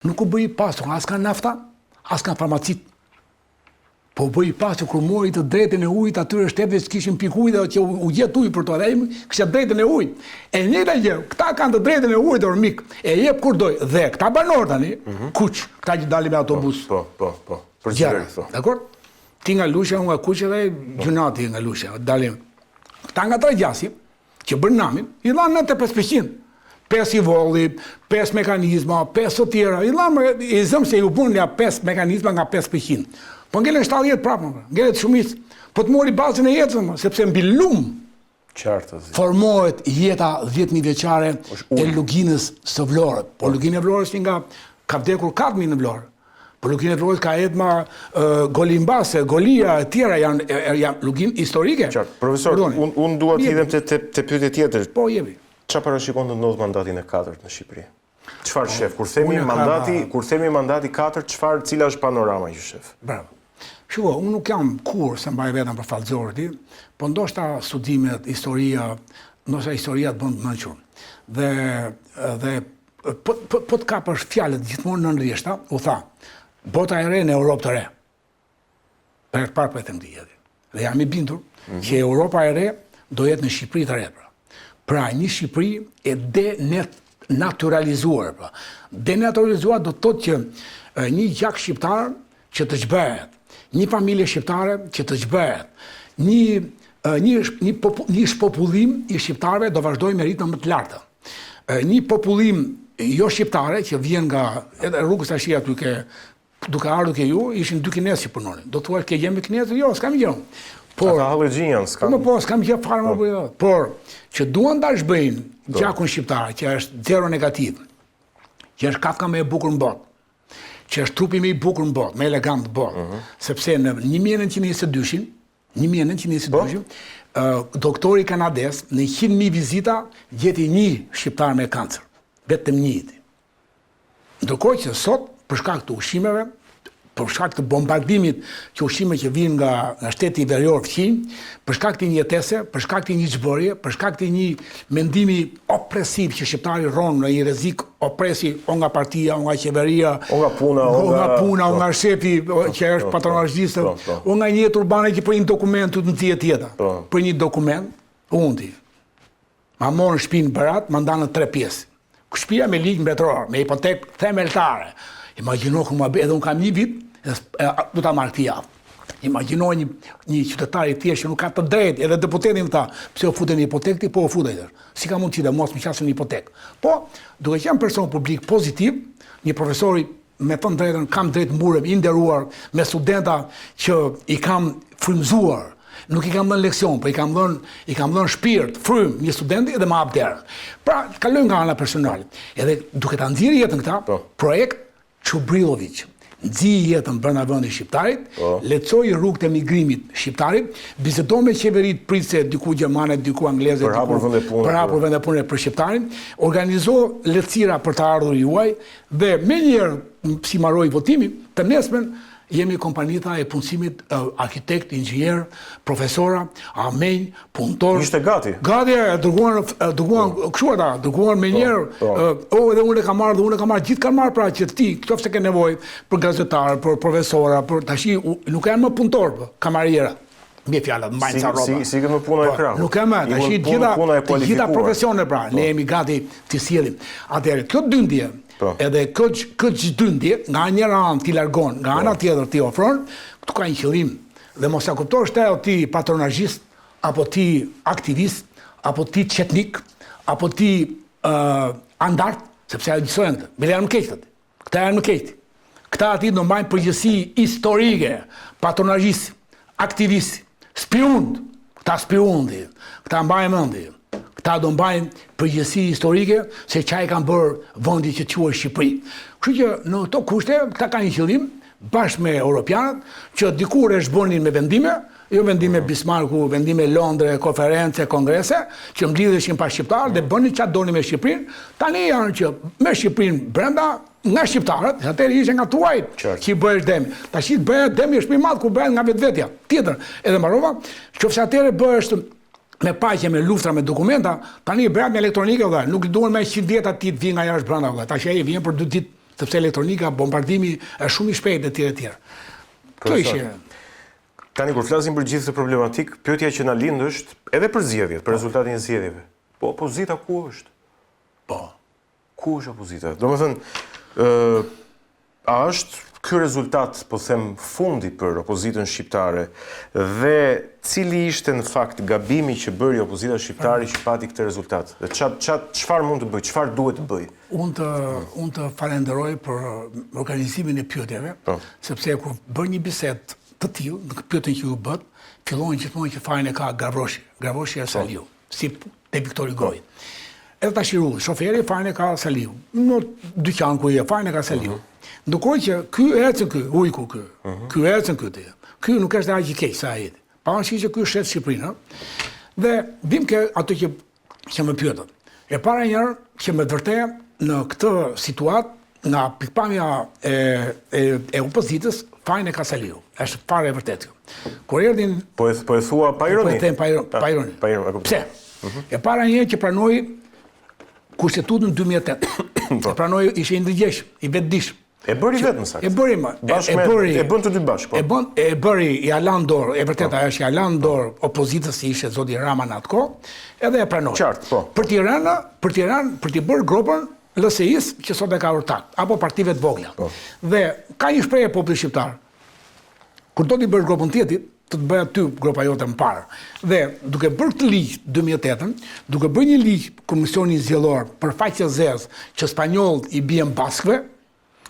Nuk u bëj pasur, as ka nafta, as ka farmacit. Po u bëj pasur kur mori të drejtën e ujit atyre shtetëve që kishin pikë dhe që u gjet ujë për to, dhe ai kishte drejtën e ujit. E njëjta gjë, këta kanë të drejtën e ujit ormik, e jep kur doj. Dhe këta banor tani, kuq, këta që dalin me autobus. Po. Për gjëra, dakor? Ti nga Lusha, unë nga Kuqe dhe gjunati nga Lusha, dalim. Këta nga Trajgjasi, që bën namin, i lanë 95%. 5 i volli, 5 mekanizma, 5 të tjera, i zëmë se ju punë nga 5 mekanizma nga 5%. Po ngelen 70 prapë, ngelen të shumicë, po të mori bazën e jetës, sepse mbi lumë formohet jeta 10.000 vjeçare e luginës së Vlorës. Po luginë e Vlorës nga ka vdekur 4.000 në Vlorë. Po luginë e Vlorës ka edhma Golimbase, Golia e tjera janë luginë historike. Profesor, unë dua të hidhem te pyetje tjetër. Po jemi. Çfarë parashikon të ndodhë mandatin e 4 në Shqipëri? Çfarë shef? Kur themi mandati 4, cila është panorama që shef? Bravo. Shiko, unë nuk jam kur se mbaj vetëm për fallxorti, po ndoshta studimet, historia të bën të nënqur. Dhe po të kapësh fjalët gjithmonë në rrjeshta, u tha, bota e re në Europë të re. Për parë për e them të dhe jam i bindur që Europa e re do jetë në Shqipëri të re. Pra, një Shqipëri e denaturalizuar. Denaturalizuar do të thotë që një gjak shqiptar që të zhbehet, një familje shqiptare që të zhbehet, një shpopullim i shqiptarëve do vazhdojë me ritme më të larta. Një popullim jo shqiptare që vjen nga edhe rrugës tash aty duke ardhur ke ju, ishin 2 kinesë që punonin. Do thua ke jemi kinesë? Jo, s'kam gjë. Ata allergjian, s'kam gjë fare më bëjë. Por që duan ta zhbëjnë gjakun shqiptar, që është zero negativ, që është kafka më e bukur në botë, që është trupi më i bukur në botë, më elegant në botë, sepse në 1922, doktori kanades në 100.000 vizita gjeti 1 shqiptar me kancer, vetëm 1. Ndërkohë që sot për shkak të ushqimeve, për shkak të bombardimit që ushqime që vinë nga shteti verior fqinj, për shkak të një jetese, për shkak të një çbërje, për shkak të një mendimi opresiv që shqiptari rron në një rrezik opresi o nga partia, o nga qeveria, o nga puna, o nga shefi që është patronazhist, o nga një jetë urbane që për një dokument të të tjeta. Për një dokument, unë ma morën shtëpinë Berat, ma ndanë në 3 pjesë. Shtëpia me ligj mbretëror, me hipotekë themeltare. Imagjino ku edhe unë kam 1 vit, du ta marrë këtë javë. Imagjino një qytetar i thjeshtë që nuk ka të drejtë, edhe deputetin ta, pse u futen në hipotekë, po u futet. Si ka mundësi dhe mos më qasën në hipotekë. Po, duke qenë person publik pozitiv, një profesori me thënë drejtën, kam drejtë mburem, i nderuar, me studenta që i kam frymzuar, nuk i kam dhënë leksion, po i kam dhënë shpirt, frym, një studenti dhe ma hap derën. Pra, kalojmë nga ana personale. Edhe duke ta nxjerrë jetën këta, projekt Çubrilović, nxi jetën brenda vendit shqiptarit, lehtësoi rrugët e migrimit shqiptarit, bisedoi me qeverit pritse, diku gjermane, diku angleze, për hapur vende pune për shqiptarin, organizoi lehtësira për të ardhur juaj dhe menjëherë si mbaroi votimin, të nesmen jemi kompanita e punësimit, arkitekt, inxhinier, profesora, armenj, punëtor. Ishte gati? Gati, dërguan me njerë, edhe unë e kam marrë, gjithë kam marrë pra që ti, këto se ke nevojë për gazetar, për profesora, për tashi, nuk janë më punëtor, kamariera. Mje fjallat, mbajnë sa roba. Si këmë puna e krahë? Nuk e më, tashi gjitha profesione pra, ne jemi gati të sjellim. Atëherë, kjo dyndje, edhe këtë gjdyndje, nga njëra anë ti largon, nga ana tjetër ti ofron, këtu ka një qëllim. Dhe mos ja kuptosh ti patronazhist, apo ti aktivist, apo ti qetnik, apo ti andart, sepse ajo gjësojnë këtë. Bile janë më keqët. Këta janë më keqët. Këta ati do mbajnë përgjësi historike, patronazhist, aktivist, spiund, këta spiundi, këta mbajnë mëndi. Këta do mbajnë përgjësi historike se çfarë kanë bërë vendi që quhet Shqipëri. Kështu që në këto kushte këta kanë një qëllim bashkë me europianët që dikur e zhbonin me vendime, jo vendime Bismarcku, vendime Londre, konference, kongrese, që mblidheshin pa shqiptarë dhe bënin çfarë donin me Shqipërinë. Tani janë që me Shqipërinë brenda nga shqiptarët, atëherë ishte nga tuajt që i bëhesh demi. Tash bëhet demi është më i madh kur bëhet nga vetvetja. Tjetër, edhe mbarova, qofse atëherë bëhesh me paqe, me luftra, me dokumenta, tani bëhet me elektronike, nuk duhen me 100 vjet aty të vinë nga jashtë brenda. Tash ai vjen për 2 ditë sepse elektronika, bombardimi është shumë i shpejtë e tjerë. Kjo ishte. Tani kur flasim për gjithë këtë problematik, pyetja që na lind është edhe për zgjedhjet, për rezultatin e zgjedhjeve. Po opozita ku është? Po. Ku është opozita? Domethënë, a është ky rezultat, po them, fundi për opozitën shqiptare dhe cili ishte në fakt gabimi që bëri opozita shqiptare që pati këtë rezultat? Dhe çfarë mund të bëj, çfarë duhet të bëj? Unë të falenderoj për organizimin e pyetjeve, sepse kur bën një bisedë të tillë, në pyetjen që u bët, fillojnë gjithmonë që fajin e ka Gravroshi Ersaliu, si te Viktori Goj. Edhe tash i rulli, shoferi fajin e ka Saliu. Në dyqan ku je, fajin e ka Saliu. Ndërkohë që ky ecën ky, ujku ky. Ky ecën ky. Ky nuk është aq i keq sa ai. Pavarësisht që ky është shet Shqipërinë, dhe vim ke ato që më pyetën. E para njëherë që me vërtet në këtë situatë nga pikpamja e opozitës, fajin e ka Saliu. Është fare e vërtetë. Kur erdhin po e thua pa ironi. Po e them pa ironi. Pse? E para njëherë që pranoi Kushtetutën 2008. E pranoi, ishte i ndërgjegjshëm, i vetëdijshëm. E bëri vetëm saktë. E bëri më. E bën të dy bashkë, po. E bëri i Alan Dor, e vërtet ajo është i Alan Dor, opozitës si ishte zoti Rama në atë kohë, edhe e pranoi. Qartë, po. Për Tiranë, për t'i bërë grupën LSI-s që sot e ka urtat, apo partive të vogla. Dhe ka një shprehje populli shqiptar. Kur do t'i bësh grupën tjetrit, të të bëja ty grupa jote më parë. Dhe duke bërë këtë ligj 2008, duke bërë një ligj komisioni zgjedhor për faqe zezë që spanjollët i bien baskëve,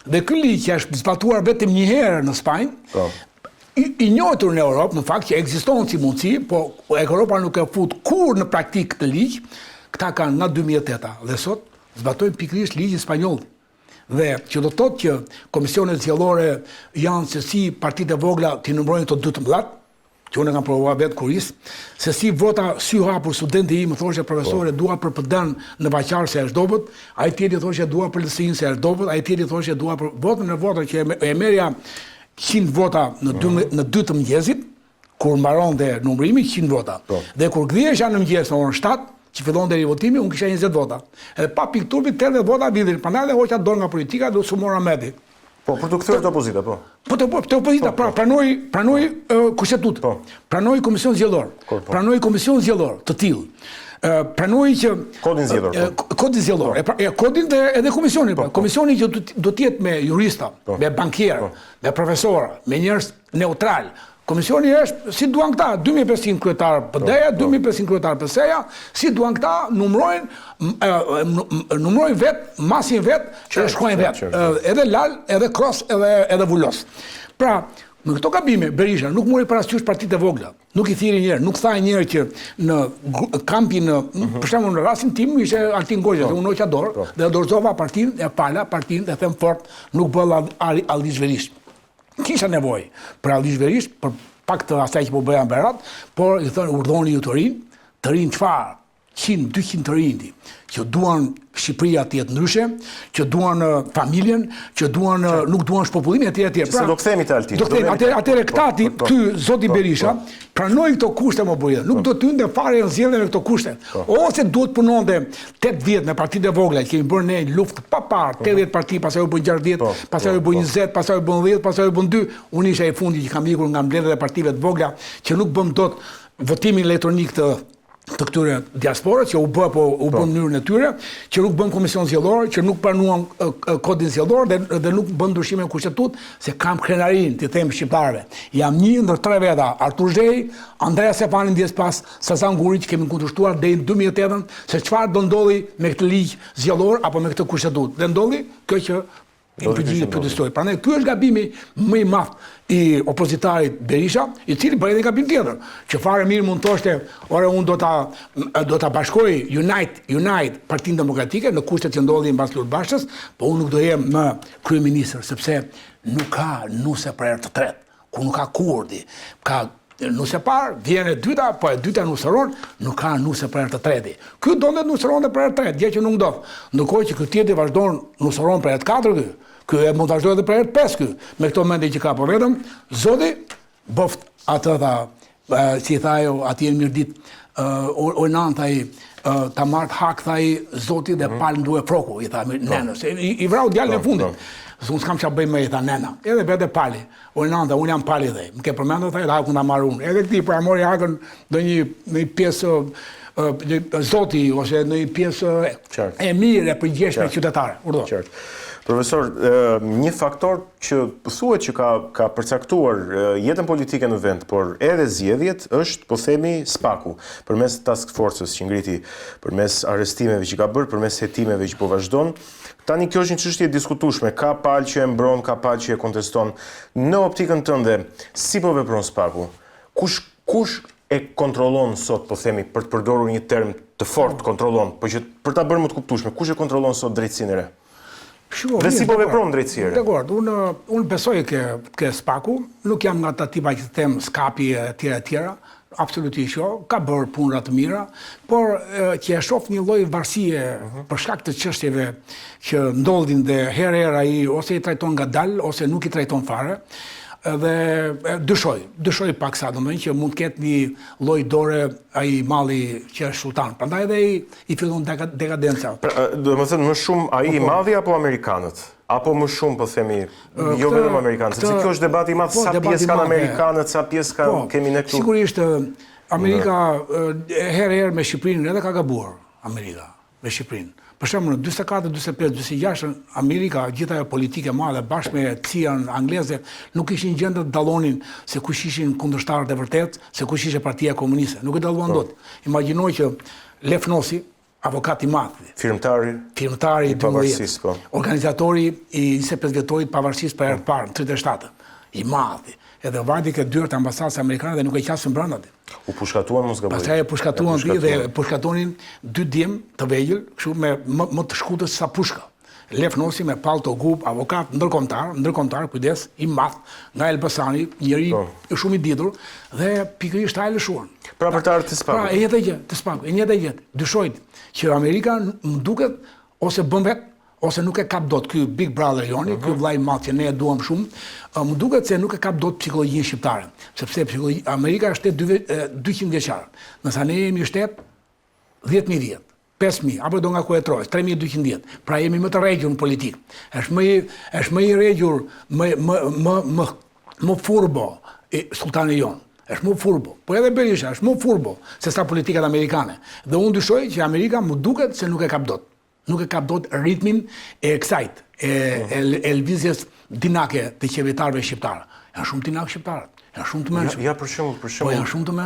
dhe ky ligj që është zbatuar vetëm një herë në Spanjë, i njohur në Europë, në fakt që ekziston si mundësi, po Europa nuk e fut kur në praktikë këtë ligj, këta kanë nga 2008 dhe sot zbatojnë pikërisht ligjin spanjoll. Dhe që do të thotë që komisionet zgjedhore janë se si partitë e vogla ti numërojnë të 12, që unë kam provuar vetë kuris, se si vota sy hapur studenti i më thoshe profesore dua për PD-n në Vaqar se është dobët, ai tjetri thoshe dua për LSI-n se është dobët, ai tjetri thoshe dua për votën që e merja 100 vota në 2 të mëngjesit, kur mbaron dhe numërimi 100 vota. Dhe kur kthehesha në mëngjes në orën 7, që fillon deri votimi, unë kisha 20 vota. Edhe pa pikturbi 80 vota vidhin, prandaj dhe hoqa dorë nga politika dhe u sumora medi. Po, për të kthyer të opozita, po. Po të opozita, pranoi kushtetutë, pranoi komision zgjedhor, pranoi komision zgjedhor të tillë. Pranoi që kodin zgjedhor. Kodin zgjedhor, kodin dhe edhe komisionin, komisioni që do të jetë me jurista, me bankierë, me profesorë, me njerëz neutral. Komisioni është si duan këta, 2500 kryetar PD-ja, 2500 kryetar PS-ja, si duan këta numrojnë vetë, masin vetë, që shkojnë vetë, edhe lal, edhe kros, edhe vullos. Pra, në këto gabime, Berisha nuk mori parasysh partitë e vogla, nuk i thiri njerë, nuk tha njerë që në kampin, për shembull në rastin tim, ishte Altin Gojja, dhe unë noqa dorë, dhe dorëzova partinë, e pala partinë, dhe them fort, nuk bëlla Aldish Verish. Kisha nevojë për Aldish Verish, për pak të asaj që po bëja në Berat, por i thënë urdhoni ju të rinë çfarë? 100-200 të rinj që duan Shqipëria të jetë ndryshe, që duan familjen, që duan nuk duan shpopullimin etj. Pra do kthehemi te Altin. Do kthehemi atëre këta ty zoti Berisha pranoi këto kushte më burrë. Nuk do të hynte fare në zgjedhje me këto kushte. Ose duhet punonte 8 vjet me partitë e vogla, që kemi bërë ne luftë pa parë, 80 parti, pastaj u bën 60, pastaj u bën 20, pastaj u bën 10, pastaj u bën 2. Unë isha i fundi që kam ikur nga mbledhjet e partive të vogla që nuk bëm dot votimin elektronik të këtyre diasporët, që u bë në mënyrën e tyre, që nuk bën komision zgjedhor, që nuk pranuan kodin zgjedhor dhe nuk bën ndryshime në kushtetutë, se kam krenarin, t'i them shqiptarëve. Jam një ndër 3 veta, Artur Zhej, Andrea Stefani Ndjespas, Sazan Guri, që kemi kundërshtuar deri në 2008 se çfarë do ndodhi me këtë ligj zgjedhor apo me këtë kushtetutë. Dhe ndodhi kjo që prandaj ky është gabimi më i madh i opozitarit Berisha, i cili bëri edhe gabim tjetër, që fare mirë mund thoshte, ore unë do ta bashkoj Unite Partinë Demokratike në kushtet që ndodhin mbas Lut Bashës, po unë nuk do jem më kryeministër sepse nuk ka nuse për herë të tretë, ku nuk ka kurdi, ka nuse parë, vjen e dyta, po e dyta nuseron, nuk ka nuse për herë të treti. Ky donte nuseron për herë të tretë, gjë që nuk ndodh. Ndërkohë që ky tjetri vazhdon nuseron për herë të katërt, ky e mund ta vazhdojë edhe për herë të pestë ky, me këto mendje që ka po vetëm, zoti boft atë tha, si tha ajo, atje në mirë ditë, o nanta ta marrë hak, tha i zoti dhe palë nduhe froku, i tha nenës. I vrau djallën e fundit. Unë s'kam qa bëj me, i tha nena. Edhe bete pali. Unë nanta, unë jam pali dhe. Më ke përmendë, tha, edhe hakun ta marrë unë. Edhe këti, pra mori hakën dhe një pjesë zoti, ose në një pjesë e mire për gjeshme qytetare. Qartë. Profesor, një faktor që thuhet që ka përcaktuar jetën politike në vend, por edhe zgjedhjet, është, po themi, SPAK-u, përmes task forces që ngriti, përmes arrestimeve që ka bërë, përmes hetimeve që po vazhdon. Tani kjo është një çështje e diskutueshme, ka palë që e mbron, ka palë që e konteston. Në optikën tënde, si po vepron SPAK-u? Kush e kontrollon sot, po themi, për të përdorur një term të fortë, kontrollon, por që për ta bërë më të kuptueshme, kush e kontrollon sot drejtsinë e re? Dhe si po vepron drejtësia? Dekord, unë besoj ke SPAK-u, nuk jam nga ta tipa që të them skapi e tjera, absolutisht jo, ka bërë punëra të mira, por që e shoh një lloj varësie për shkak të çështjeve që ndodhin dhe herë ai ose i trajton ngadalë ose nuk i trajton fare. Dhe dyshoj pak sa domethënë që mund të ketë një lloj dore ai malli që është sultan. Prandaj edhe i fillon dekadenca. Domethënë më shumë ai i malli apo amerikanët? Apo më shumë, po themi, jo vetëm amerikanët, sepse kjo është debati i madh, sa pjesë kanë amerikanët, sa pjesë kemi ne këtu. Sigurisht Amerika herë me Shqipërinë edhe ka gabuar Amerika me Shqipërinë. Për shembull, në 44, 45, 46 Amerika, gjithë ajo politike madhe bashkë me CIA-n angleze, nuk ishin gjendë të dallonin se kush ishin kundërshtarët e vërtet, se kush ishte Partia Komuniste. Nuk e dalluan dot. Imagjinoj që Lef Nosi, avokat i madh, firmtari i pavarësisë, po. Organizatori i 25 vjetorit pavarësisë për herë të parë në 37, i madh. Edhe vajti këtë dyert ambasadës amerikane dhe nuk e qasën brenda aty. U pushkatuan mos gaboj. Pastaj e pushkatuan dhe pushkatonin 2 djem të vegjël, kështu me më të shkutës sa pushka. Lef Nosi me palto gub, avokat ndërkombëtar, kujdes, i madh, nga Elbasani, njëri shumë i ditur dhe pikërisht ai lëshuan. Pra për të ardhur të SPAK-ut. Pra, e jetë gjë, të SPAK-ut, e njëjtë gjë. Dyshoj që Amerika më duket ose bën vet ose nuk e kap dot ky Big Brother joni, ky vllai i madh që ne e duam shumë, më duket se nuk e kap dot psikologjinë shqiptare, sepse Amerika është 200 vjeçar. Nëse ne jemi shtet 10.000 vjet, 5.000 apo do nga ku e trojës, 3.200 vjet. Pra jemi më të rregjur në politikë. Është më i rregjur, më furbo sultani jon. Është më furbo. Po edhe Berisha është më furbo se sa politikat amerikane. Dhe unë dyshoj që Amerika më duket se nuk e kap dot. Nuk e kap dot ritmin e kësajt, e lëvizjes dinake të qeveritarëve shqiptarë. Janë shumë dinak shqiptarët, janë shumë të mençur. Ja për shembull,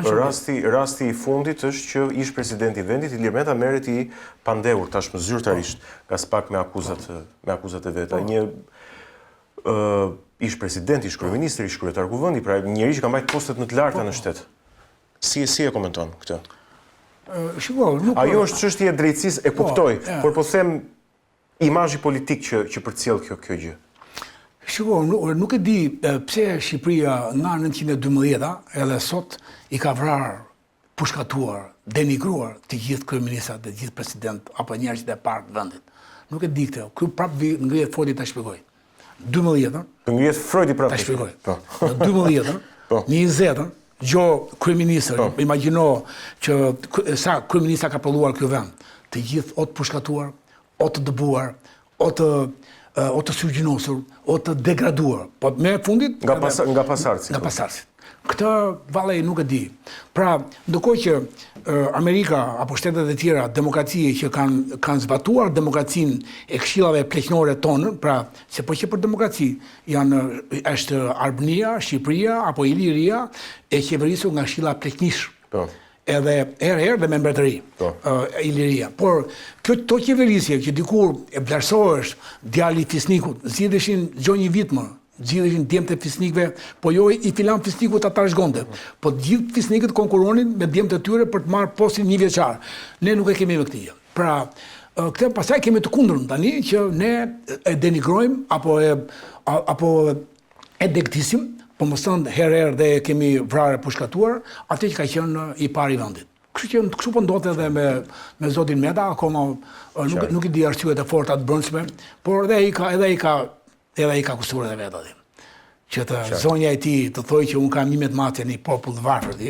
rasti i fundit është që ish presidenti i vendit, Ilir Meta, merret i pandehur tashmë zyrtarisht nga SPAK me akuzat e veta. Një ish president, ish kryeministër, ish kryetar kuvendi, pra njëri që ka mbajtur postet më të larta në shtet. Si e komenton këtë? Ajo është çështje e drejtësisë, e kuptoj, por po them imazhi politik që përcjell kjo gjë. Nuk e di pse Shqipëria nga 1912 edhe sot i ka vrarë, pushkatuar, denigruar të gjithë kryeministrat, të gjithë president apo njerëzit e parë të vendit. Nuk e di këtë. Ky prapë ngrihet Freudi ta shpjegoj. 12-ën. Ngrihet Freudi prapë ta shpjegoj. Në 12-ën, në 20-ën Gjo kryeministër, imagjino që sa kryeministra ka pëlluar kjo vend, të gjithë o të pushkatuar, o të dëbuar, o të syrgjinosur, o të degraduar. Po me fundit... Nga pasarësit. Nga pasarësit. Këtë vallej nuk e di. Pra, ndërkohë që Amerika apo shtetet e tjera demokracie që kanë zbatuar demokracinë e këshillave pleqnore tonë, pra se po që për demokraci është Albania, Shqipëria apo Iliria e qeverisur nga këshilla pleqnish. Edhe herë dhe me mbretëri, Iliria. Por këto qeverisje që dikur e vlerësohesh djali i Fisnikut, zgjidheshin gjonjë vit më. Zgjidheshin djemtë e fisnikëve, po jo i filan fisnikut ata shgonte. Po gjithë fisnikët konkuronin me djemtë e tyre për të marrë postin 1 vjeçar. Ne nuk e kemi me këtë gjë. Pra, këtë pastaj kemi të kundërn tani që ne e denigrojmë apo e degtisim, po më thënë herë dhe kemi vrarë pushkatuar atë që ka qenë i parë i vendit. Kështu që kështu po ndodhet edhe me zotin Meta, akoma nuk i di arsyet e forta të brendshme, por edhe ai ka kusturat e vet aty. Që të zonja e tij të thojë që un kam 11 matje në popull të varfër,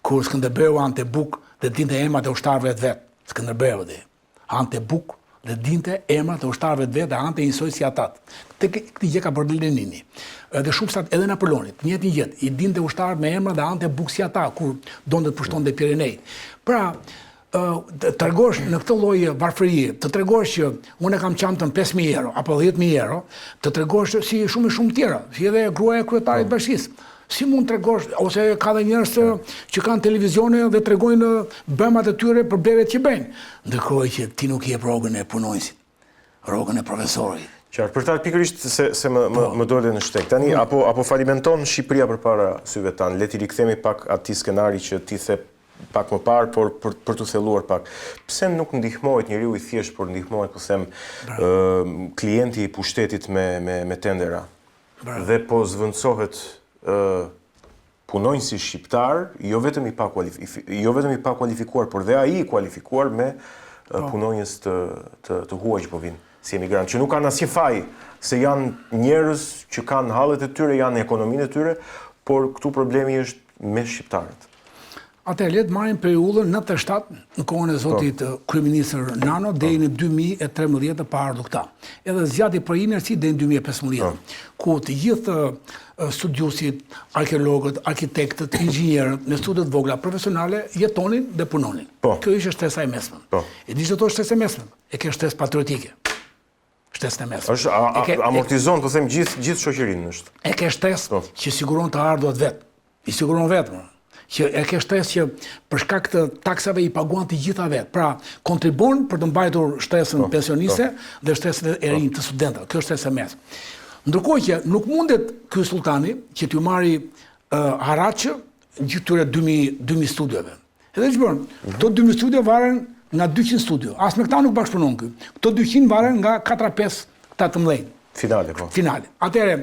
kur Skënderbeu ante buk dhe dinte emrat e ushtarëve të vet. Skënderbeu dhe hante buk dhe dinte emrat e ushtarëve të vetë dhe hante njësoj si atat. Këti gjë ka bërë Lenini. Edhe shumësat edhe Napoleonit, njëti jetë, i dinte ushtarët me emra dhe hante buk si ata, kur donte të pushtonte Pirenejt. Pra, të tregosh në këtë lloj varfërie, të tregosh që unë kam çantën 5.000 euro apo 10.000 euro, të tregosh si shumë tjera, si edhe gruaja e kryetarit të bashkisë. Si mund të tregosh, ose ka dhe njerëz që kanë televizione dhe tregojnë bëmat e tyre për bleret që bëjnë, ndërkohë që ti nuk jep rrogën e punonjësit, rrogën e profesorit. Qartë, për ta pikërisht se më dole në shtek. Tani, apo falimenton Shqipëria përpara syve tanë, le t'i rikthemi pak atij skenari që ti the pak më parë, por për t'u thelluar pak. Pse nuk ndihmohet njeriu i thjesht, por ndihmohet, po them, klienti i pushtetit me tendera? Dhe po zvendësohet punonjësi shqiptar, jo vetëm i pa kualifikuar, por dhe ai i kualifikuar me punonjës të huaj që po vinë si emigrant, që nuk kanë asnjë faj, se janë njerëz që kanë hallet e tyre, janë ekonominë e tyre, por këtu problemi është me shqiptarët. Atëherë le të marrim periudhën 97 në kohën e zotit kryeministër Nano deri në 2013 të paardhur këta. Edhe zgjati për inerci deri në 2015, ku të gjithë studiusit, arkeologët, arkitektët, inxhinierët në studet vogla profesionale jetonin dhe punonin. Kjo ishte shtesa e mesme. E di çdo shtesë e mesme, e ke shtesë patriotike. Shtesën e mesme. Është amortizon, po them, gjithë shoqërinë është. E ke shtesë që siguron të ardhurat vet. I siguron vetëm. Që e ke shtesë që për shkak të taksave i paguan të gjitha vetë. Pra, kontribon për të mbajtur shtesën pensioniste dhe shtesën e rinj të studentëve. Kjo është shtesë e mesme. Ndërkohë që nuk mundet ky sultani që t'ju marri haraç gjithë këtyre 2000 studiove. Edhe ç'bën? Këto 2000 studio varen nga 200 studio. As me këta nuk bashkëpunon ky. Këto 200 varen nga 4-5 18. Finale, po. Finale. Atëherë